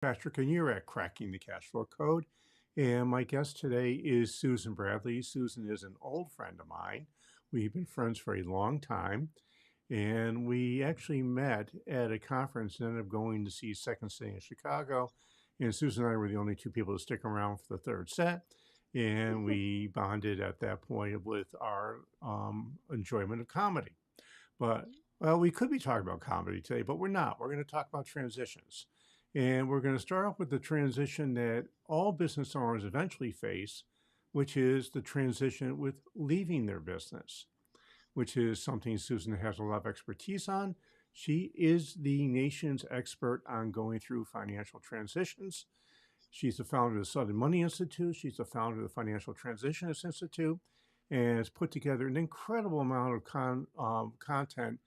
Patrick, and you're at Cracking the Cash Flow Code. And my guest today is Susan Bradley. Susan is an old friend of mine. We've been friends for a long time. And we actually met at a conference and ended up going to see Second City in Chicago. And Susan and I were the only two people to stick around for the third set. And we bonded at that point with our enjoyment of comedy. But, well, we could be talking about comedy today, but we're not. We're going to talk about transitions. And we're going to start off with the transition that all business owners eventually face, which is the transition with leaving their business, which is something Susan has a lot of expertise on. She is the nation's expert on going through financial transitions. She's the founder of the Southern Money Institute. She's the founder of the Financial Transitionist Institute, and has put together an incredible amount of content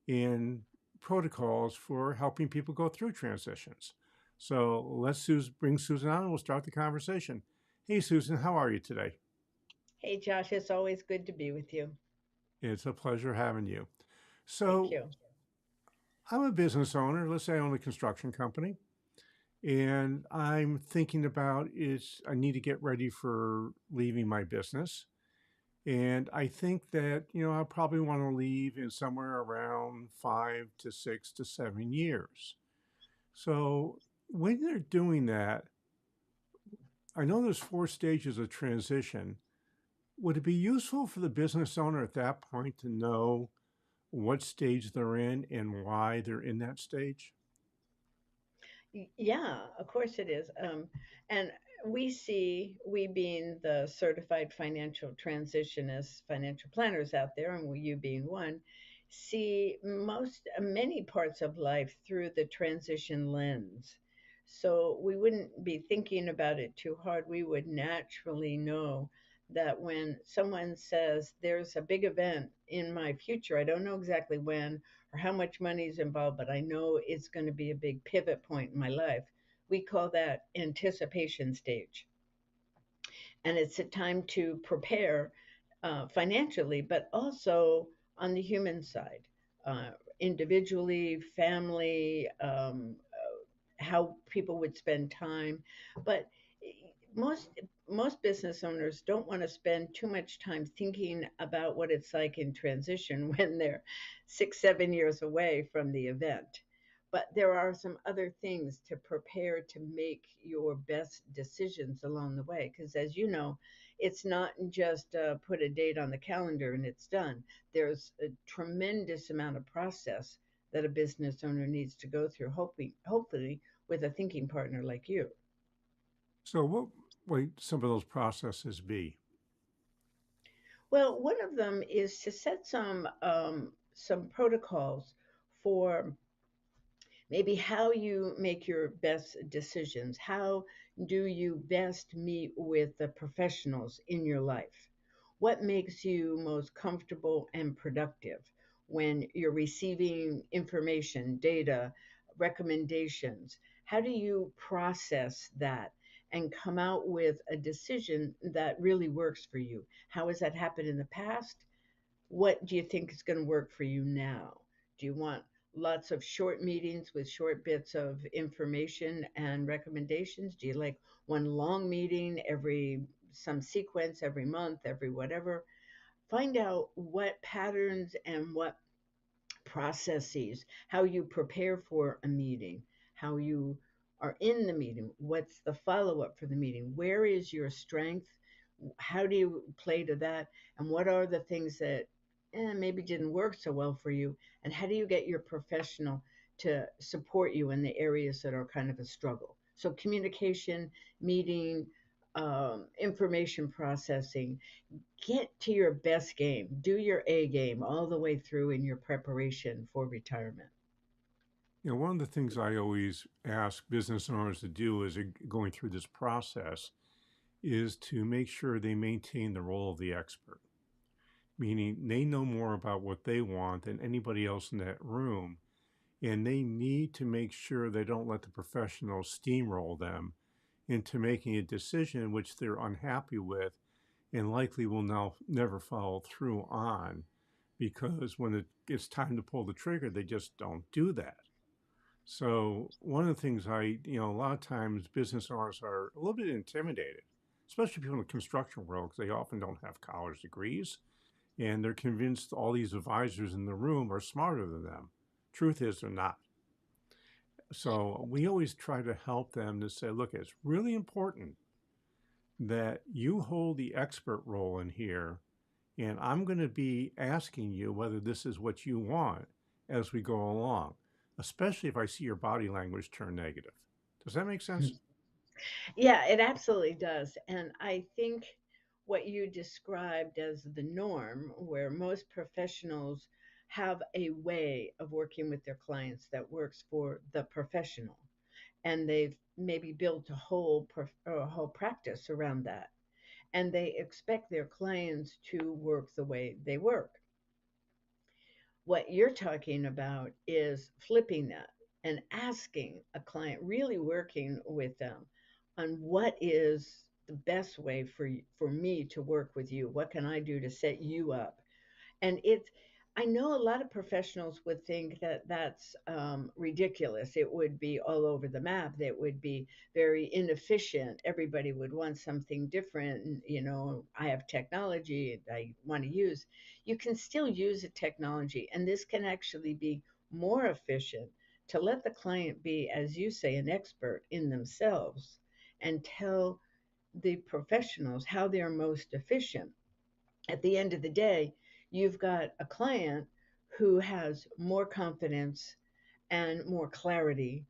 in protocols for helping people go through transitions. So let's bring Susan on and we'll start the conversation. Hey, Susan, how are you today? Hey, Josh, it's always good to be with you. It's a pleasure having you. Thank So you. I'm a business owner. Let's say I own a construction company. And I'm thinking about is I need to get ready for leaving my business. And I think that, I probably want to leave in somewhere around 5 to 6 to 7 years. So when they're doing that, I know there's 4 stages of transition. Would it be useful for the business owner at that point to know what stage they're in and why they're in that stage? Yeah, of course it is. And we being the certified financial transitionists, financial planners out there, and you being one, see many parts of life through the transition lens. So we wouldn't be thinking about it too hard. We would naturally know that when someone says there's a big event in my future, I don't know exactly when or how much money is involved, but I know it's going to be a big pivot point in my life. We call that anticipation stage. And it's a time to prepare financially, but also on the human side, individually, family, how people would spend time. But most most business owners don't want to spend too much time thinking about what it's like in transition when they're 6 7 years away from the event. But there are some other things to prepare to make your best decisions along the way, because as you know, it's not just put a date on the calendar and it's done. There's a tremendous amount of process that a business owner needs to go through, hopefully with a thinking partner like you. So what might some of those processes be? Well, one of them is to set some protocols for maybe how you make your best decisions. How do you best meet with the professionals in your life? What makes you most comfortable and productive when you're receiving information, data, recommendations? How do you process that and come out with a decision that really works for you? How has that happened in the past? What do you think is going to work for you now? Do you want lots of short meetings with short bits of information and recommendations? Do you like one long meeting every some sequence every month, every whatever? Find out what patterns and what processes, how you prepare for a meeting, how you are in the meeting, what's the follow up for the meeting, where is your strength, how do you play to that, and what are the things that maybe didn't work so well for you, and how do you get your professional to support you in the areas that are kind of a struggle. So communication, meeting, information processing, get to your best game, do your A game all the way through in your preparation for retirement. One of the things I always ask business owners to do as they're going through this process is to make sure they maintain the role of the expert, meaning they know more about what they want than anybody else in that room. And they need to make sure they don't let the professionals steamroll them into making a decision which they're unhappy with and likely will now never follow through on because when it's time to pull the trigger, they just don't do that. So one of the things a lot of times business owners are a little bit intimidated, especially people in the construction world, because they often don't have college degrees, and they're convinced all these advisors in the room are smarter than them. Truth is, they're not. So we always try to help them to say, look, it's really important that you hold the expert role in here, and I'm going to be asking you whether this is what you want as we go along, especially if I see your body language turn negative. Does that make sense? Yeah, it absolutely does. And I think what you described as the norm, where most professionals have a way of working with their clients that works for the professional, and they've maybe built a whole practice around that, and they expect their clients to work the way they work. What you're talking about is flipping that and asking a client, really working with them on what is the best way for me to work with you. What can I do to set you up? And it's, I know a lot of professionals would think that that's ridiculous. It would be all over the map. That would be very inefficient. Everybody would want something different. And, I have technology I want to use. You can still use a technology, and this can actually be more efficient to let the client be, as you say, an expert in themselves and tell the professionals how they're most efficient. At the end of the day, you've got a client who has more confidence and more clarity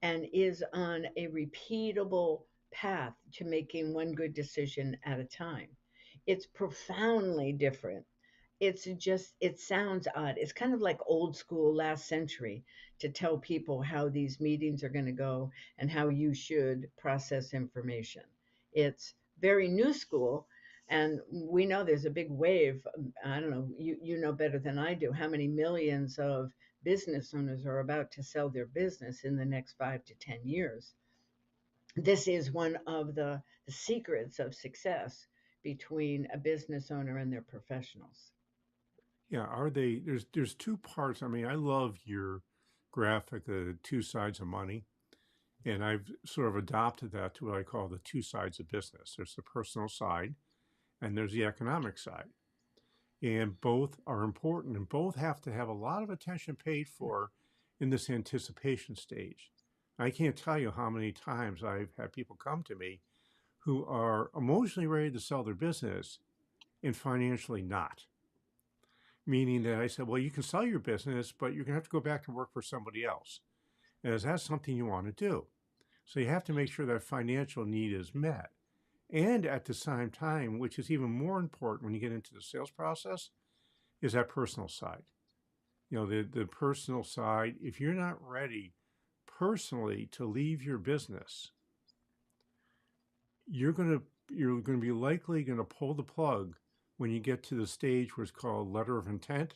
and is on a repeatable path to making one good decision at a time. It's profoundly different. It's just, it sounds odd. It's kind of like old school last century to tell people how these meetings are going to go and how you should process information. It's very new school. And we know there's a big wave. I don't know, you know better than I do how many millions of business owners are about to sell their business in the next 5 to 10 years. This is one of the secrets of success between a business owner and their professionals. Yeah, are they? There's two parts. I mean, I love your graphic, the two sides of money, and I've sort of adopted that to what I call the two sides of business. There's the personal side, and there's the economic side, and both are important, and both have to have a lot of attention paid for in this anticipation stage. I can't tell you how many times I've had people come to me who are emotionally ready to sell their business and financially not. Meaning that I said, well, you can sell your business, but you're going to have to go back to work for somebody else. And is that something you want to do? So you have to make sure that financial need is met. And at the same time, which is even more important when you get into the sales process, is that personal side. The personal side, if you're not ready personally to leave your business, you're going to be likely going to pull the plug when you get to the stage where it's called letter of intent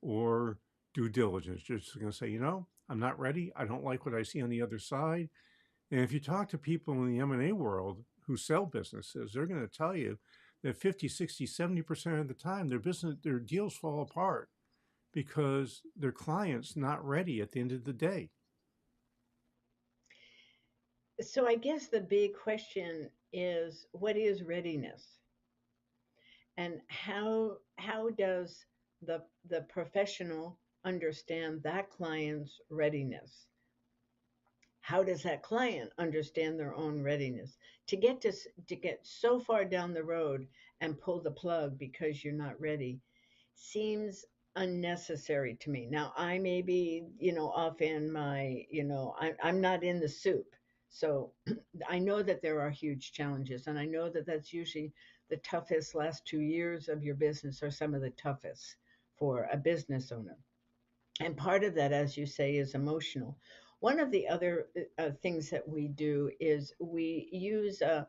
or due diligence. Just going to say, I'm not ready. I don't like what I see on the other side. And if you talk to people in the M&A world who sell businesses, they're going to tell you that 50, 60, 70% of the time their deals fall apart because their client's not ready at the end of the day. So I guess the big question is, what is readiness? And how does the professional understand that client's readiness? How does that client understand their own readiness to get so far down the road and pull the plug because you're not ready seems unnecessary to me. Now I may be, off in my, I'm not in the soup. So I know that there are huge challenges, and I know that that's usually the toughest last 2 years of your business are some of the toughest for a business owner. And part of that, as you say, is emotional. One of the other things that we do is we use a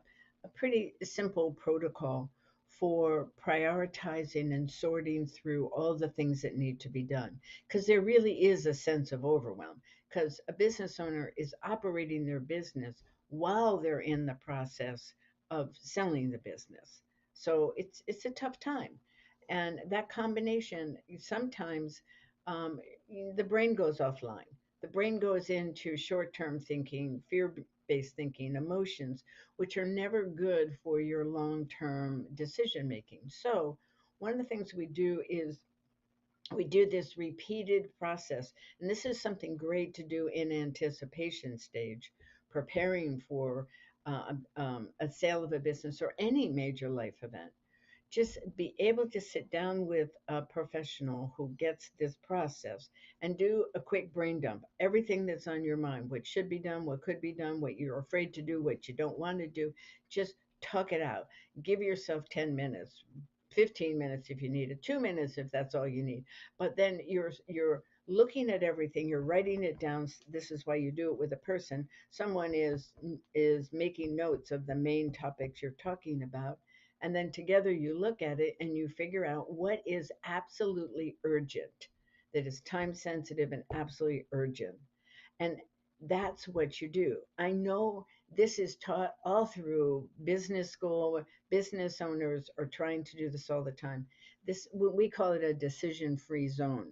pretty simple protocol for prioritizing and sorting through all the things that need to be done. Because there really is a sense of overwhelm, because a business owner is operating their business while they're in the process of selling the business. So it's a tough time. And that combination sometimes, the brain goes offline. the brain goes into short term thinking, fear based thinking, emotions, which are never good for your long term decision making. So, one of the things we do is we do this repeated process. And this is something great to do in anticipation stage, preparing for a sale of a business or any major life event. Just be able to sit down with a professional who gets this process and do a quick brain dump. Everything that's on your mind, what should be done, what could be done, what you're afraid to do, what you don't want to do, just talk it out. Give yourself 10 minutes, 15 minutes if you need it, 2 minutes if that's all you need. But then you're looking at everything, you're writing it down. This is why you do it with a person. Someone is making notes of the main topics you're talking about, and then together you look at it and you figure out what is absolutely urgent, that is time sensitive and absolutely urgent. And that's what you do. I know this is taught all through business school. Business owners are trying to do this all the time. This, we call it a decision free zone,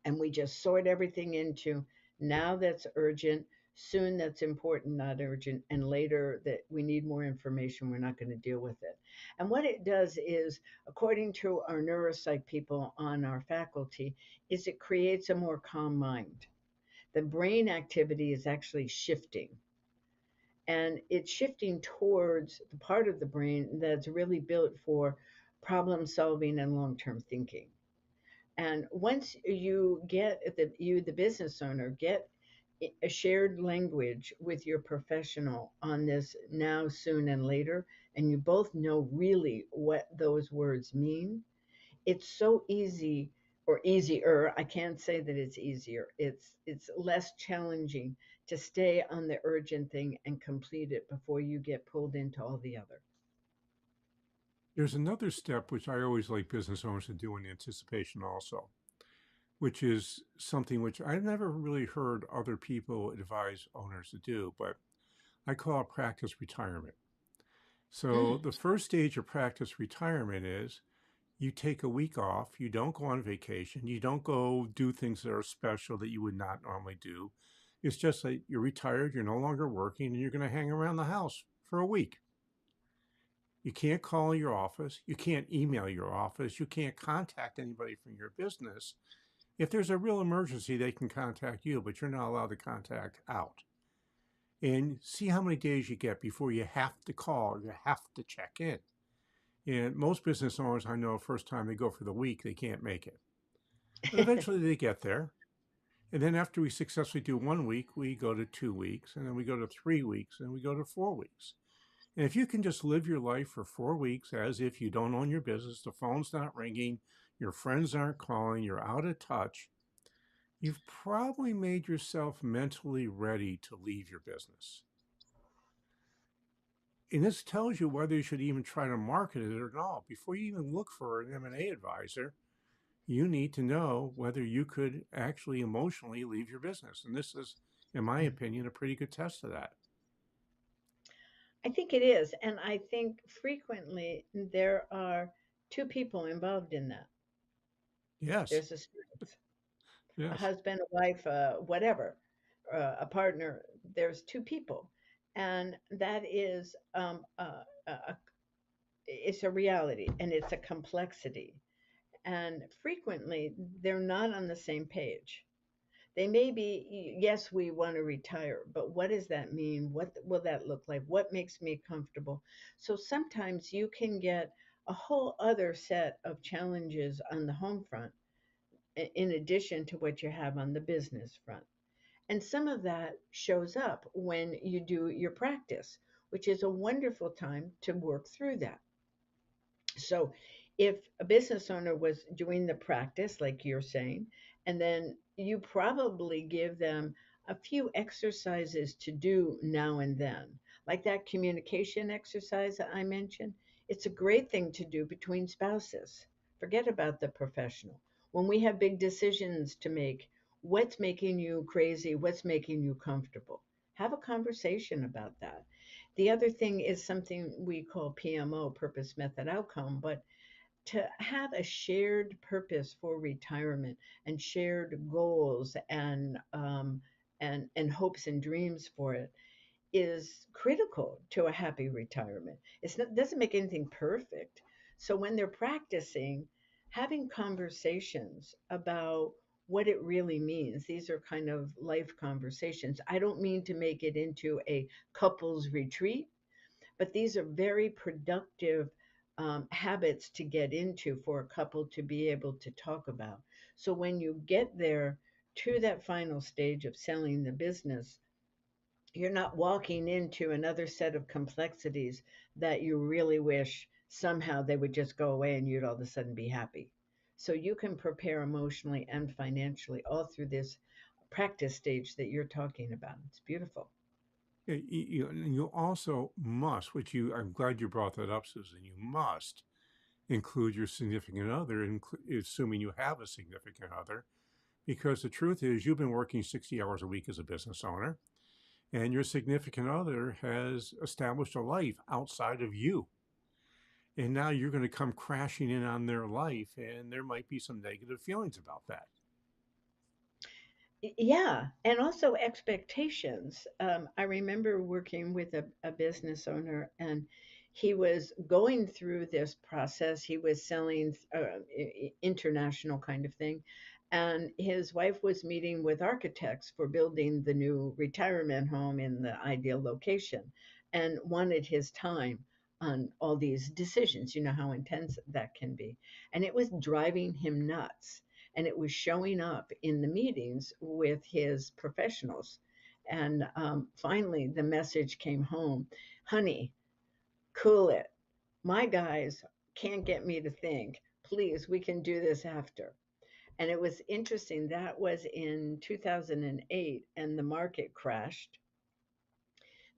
and we just sort everything into now that's urgent, soon that's important, not urgent, and later that we need more information, we're not going to deal with it. And what it does is, according to our neuropsych people on our faculty, is it creates a more calm mind. The brain activity is actually shifting, and it's shifting towards the part of the brain that's really built for problem solving and long-term thinking. And once you get the business owner, get a shared language with your professional on this now, soon, and later, and you both know really what those words mean, it's so easy, or easier. I can't say that it's easier. It's less challenging to stay on the urgent thing and complete it before you get pulled into all the other. There's another step which I always like business owners to do in anticipation also, which is something which I've never really heard other people advise owners to do, but I call it practice retirement. So Mm. the first stage of practice retirement is you take a week off, you don't go on vacation, you don't go do things that are special that you would not normally do. It's just that you're retired, you're no longer working, and you're going to hang around the house for a week. You can't call your office, you can't email your office, you can't contact anybody from your business. If there's a real emergency, they can contact you, but you're not allowed to contact out. And see how many days you get before you have to call, you have to check in. And most business owners I know, first time they go for the week, they can't make it. But eventually they get there. And then after we successfully do 1 week, we go to 2 weeks, and then we go to 3 weeks, and we go to 4 weeks. And if you can just live your life for 4 weeks as if you don't own your business, the phone's not ringing, your friends aren't calling, you're out of touch, you've probably made yourself mentally ready to leave your business. And this tells you whether you should even try to market it or not. Before you even look for an M&A advisor, you need to know whether you could actually emotionally leave your business. And this is, in my opinion, a pretty good test of that. I think it is. And I think frequently there are two people involved in that. Yes, There's a spouse, a yes. husband, a wife, whatever, a partner. There's two people. And that is, it's a reality and it's a complexity. And frequently they're not on the same page. They may be, yes, we want to retire, but what does that mean? What will that look like? What makes me comfortable? So sometimes you can get a whole other set of challenges on the home front in addition to what you have on the business front. And some of that shows up when you do your practice, which is a wonderful time to work through that. So if a business owner was doing the practice, like you're saying, and then you probably give them a few exercises to do now and then, like that communication exercise that I mentioned, it's a great thing to do between spouses. Forget about the professional. When we have big decisions to make, what's making you crazy? What's making you comfortable? Have a conversation about that. The other thing is something we call PMO, purpose, method, outcome, but to have a shared purpose for retirement and shared goals and hopes and dreams for it is critical to a happy retirement. It doesn't make anything perfect. So when they're practicing, having conversations about what it really means, these are kind of life conversations. I don't mean to make it into a couples retreat, but these are very productive habits to get into for a couple to be able to talk about. So when you get there to that final stage of selling the business, you're not walking into another set of complexities that you really wish somehow they would just go away and you'd all of a sudden be happy. So you can prepare emotionally and financially all through this practice stage that you're talking about. It's beautiful. Yeah, and you also must, which I'm glad you brought that up, Susan, you must include your significant other, assuming you have a significant other, because the truth is you've been working 60 hours a week as a business owner, and your significant other has established a life outside of you. And now you're going to come crashing in on their life, and there might be some negative feelings about that. Yeah, and also expectations. I remember working with a business owner, and he was going through this process. He was selling international kind of thing, and his wife was meeting with architects for building the new retirement home in the ideal location, and wanted his time on all these decisions. You know how intense that can be, and it was driving him nuts, and it was showing up in the meetings with his professionals. And finally, the message came home: honey, cool it. My guys can't get me to think. Please, we can do this after. And it was interesting. That was in 2008, and the market crashed.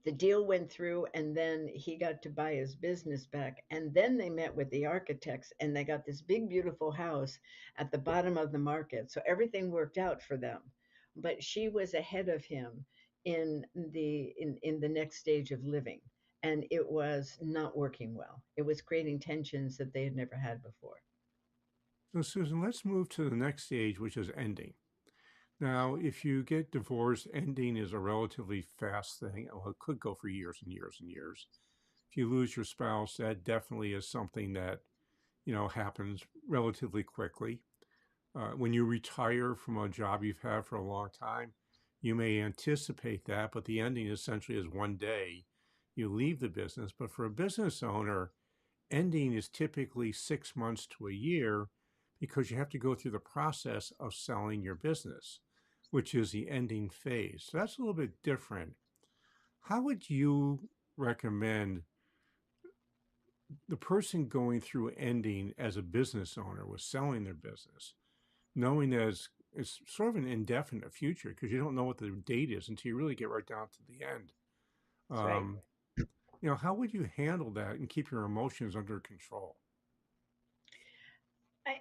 The deal went through, and then he got to buy his business back, and then they met with the architects and they got this big beautiful house at the bottom of the market, so everything worked out for them. But she was ahead of him in the next stage of living, and it was not working well. It was creating tensions that they had never had before. So, Susan, let's move to the next stage, which is ending. Now, if you get divorced, ending is a relatively fast thing. Well, it could go for years and years and years. If you lose your spouse, that definitely is something that, happens relatively quickly. When you retire from a job you've had for a long time, you may anticipate that, but the ending essentially is one day you leave the business. But for a business owner, ending is typically 6 months to a year because you have to go through the process of selling your business, which is the ending phase. So that's a little bit different. How would you recommend the person going through ending as a business owner with selling their business, knowing that it's sort of an indefinite future because you don't know what the date is until you really get right down to the end? That's right. Um, how would you handle that and keep your emotions under control?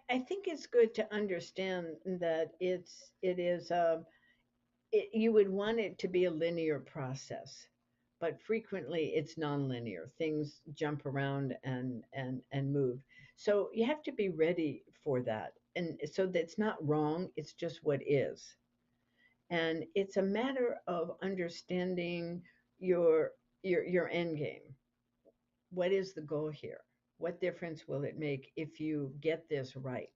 I think it's good to understand that you would want it to be a linear process, but frequently it's nonlinear. Things jump around and move. So you have to be ready for that. And so that's not wrong, it's just what is. And it's a matter of understanding your your end game. What is the goal here? What difference will it make if you get this right?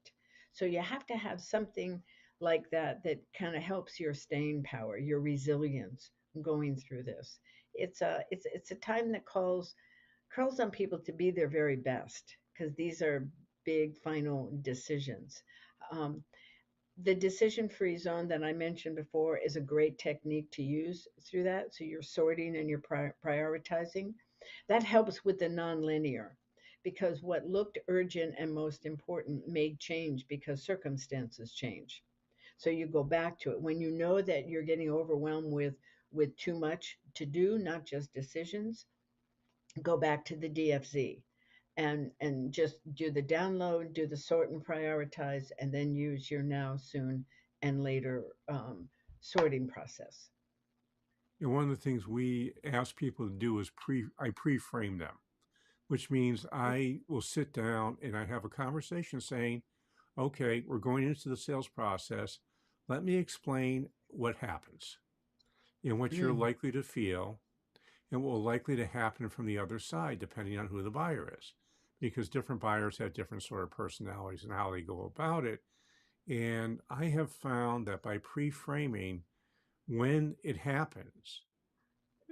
So you have to have something like that that kind of helps your staying power, your resilience going through this. It's a time that calls on people to be their very best because these are big final decisions. Um, the decision free zone that I mentioned before is a great technique to use through that. So you're sorting and you're prioritizing. That helps with the nonlinear because what looked urgent and most important may change because circumstances change. So you go back to it when you know that you're getting overwhelmed with too much to do, not just decisions. Go back to the DFZ and just do the download, do the sort and prioritize, and then use your now, soon, and later sorting process. One of the things we ask people to do is I pre-frame them. which means I will sit down and I have a conversation saying, okay, we're going into the sales process. Let me explain what happens and what you're Mm. likely to feel and what will likely to happen from the other side, depending on who the buyer is, because different buyers have different sort of personalities and how they go about it. And I have found that by pre-framing, when it happens,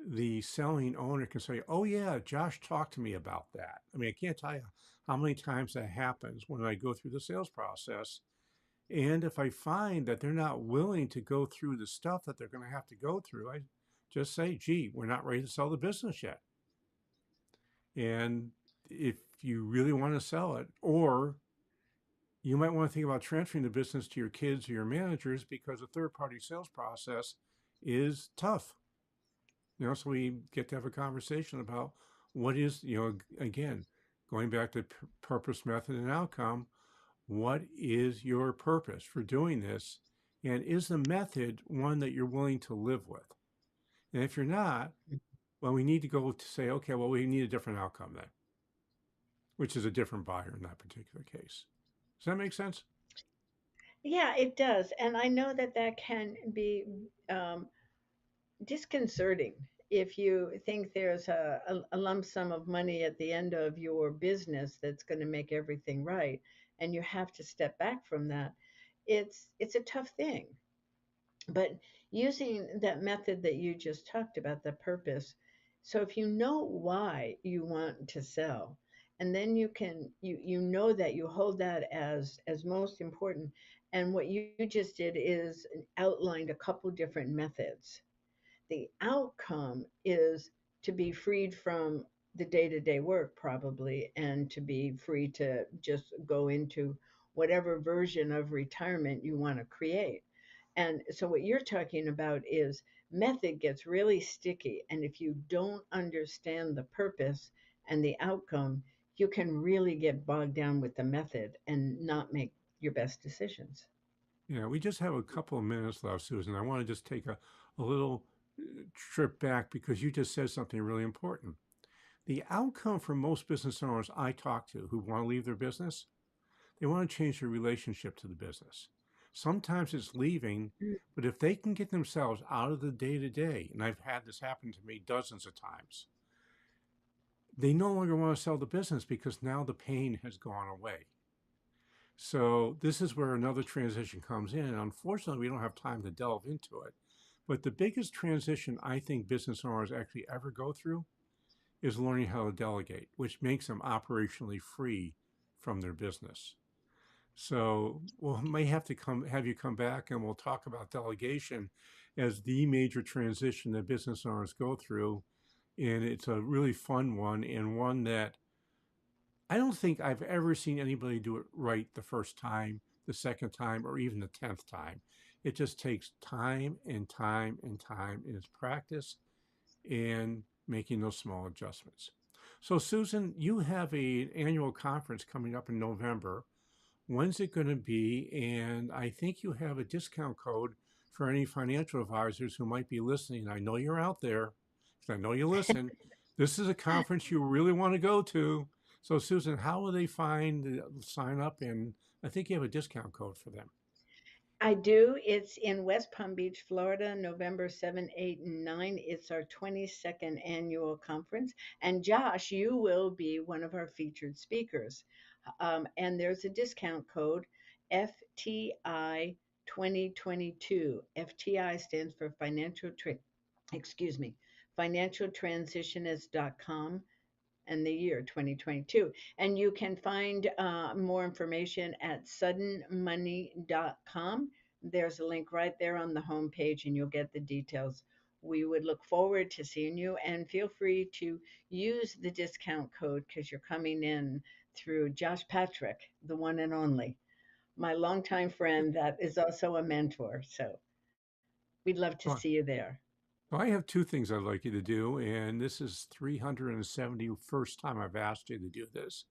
the selling owner can say, oh yeah, Josh talked to me about that. I mean, I can't tell you how many times that happens when I go through the sales process. And if I find that they're not willing to go through the stuff that they're going to have to go through, I just say, gee, we're not ready to sell the business yet. And if you really want to sell it, or you might want to think about transferring the business to your kids or your managers because a third party sales process is tough. So we get to have a conversation about what is, again, going back to purpose, method, and outcome, what is your purpose for doing this? And is the method one that you're willing to live with? And if you're not, well, we need to go to say, okay, well, we need a different outcome then, which is a different buyer in that particular case. Does that make sense? Yeah, it does. And I know that that can be disconcerting if you think there's a lump sum of money at the end of your business that's going to make everything right, and you have to step back from that. It's a tough thing. But using that method that you just talked about, the purpose, so if you know why you want to sell, and then you know that you hold that as most important, and what you just did is outlined a couple different methods. The outcome is to be freed from the day-to-day work, probably, and to be free to just go into whatever version of retirement you want to create. And so what you're talking about is method gets really sticky, and if you don't understand the purpose and the outcome, you can really get bogged down with the method and not make your best decisions. Yeah, we just have a couple of minutes left, Susan. I want to just take a little trip back because you just said something really important. The outcome for most business owners I talk to who want to leave their business, they want to change their relationship to the business. Sometimes it's leaving, but if they can get themselves out of the day to day, and I've had this happen to me dozens of times, they no longer want to sell the business because now the pain has gone away. So this is where another transition comes in. And unfortunately, we don't have time to delve into it. But the biggest transition I think business owners actually ever go through is learning how to delegate, which makes them operationally free from their business. So we'll may have to have you come back and we'll talk about delegation as the major transition that business owners go through. And it's a really fun one and one that I don't think I've ever seen anybody do it right the first time, the second time, or even the 10th time. It just takes time and time and time in its practice and making those small adjustments. So, Susan, you have an annual conference coming up in November. When's it going to be? And I think you have a discount code for any financial advisors who might be listening. I know you're out there because I know you listen. This is a conference you really want to go to. So, Susan, how will they sign up? And I think you have a discount code for them. I do. It's in West Palm Beach, Florida, November 7, 8, and 9. It's our 22nd annual conference. And Josh, you will be one of our featured speakers. And there's a discount code FTI 2022. FTI stands for excuse me, financialtransitionist.com and the year 2022. And you can find more information at suddenmoney.com. There's a link right there on the homepage, and you'll get the details. We would look forward to seeing you, and feel free to use the discount code because you're coming in through Josh Patrick, the one and only, my longtime friend that is also a mentor. So we'd love to Well, see you there. So I have two things I'd like you to do, and this is 371st time I've asked you to do this.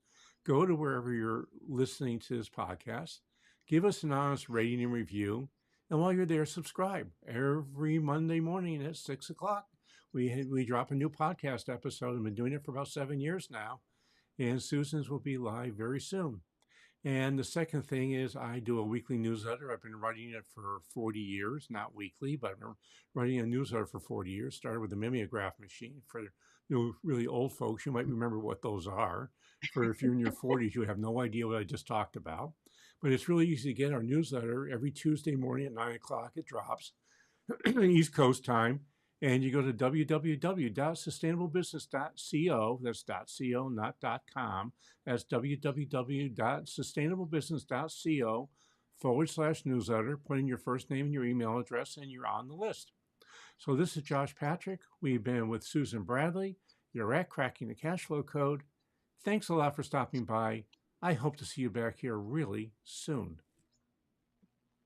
Go to wherever you're listening to this podcast, give us an honest rating and review, and while you're there, subscribe. Every Monday morning at 6 o'clock, we drop a new podcast episode. I've been doing it for about 7 years now, and Susan's will be live very soon. And the second thing is I do a weekly newsletter. I've been writing it for 40 years, not weekly, but I've been writing a newsletter for 40 years. Started with the mimeograph machine. For really old folks, you might remember what those are. For if you're in your 40s, you have no idea what I just talked about. But it's really easy to get our newsletter. Every Tuesday morning at 9 o'clock, it drops. East Coast time. And you go to www.sustainablebusiness.co. That's .co, not .com. That's www.sustainablebusiness.co/newsletter. Put in your first name and your email address, and you're on the list. So this is Josh Patrick. We've been with Susan Bradley. You're at Cracking the Cash Flow Code. Thanks a lot for stopping by. I hope to see you back here really soon.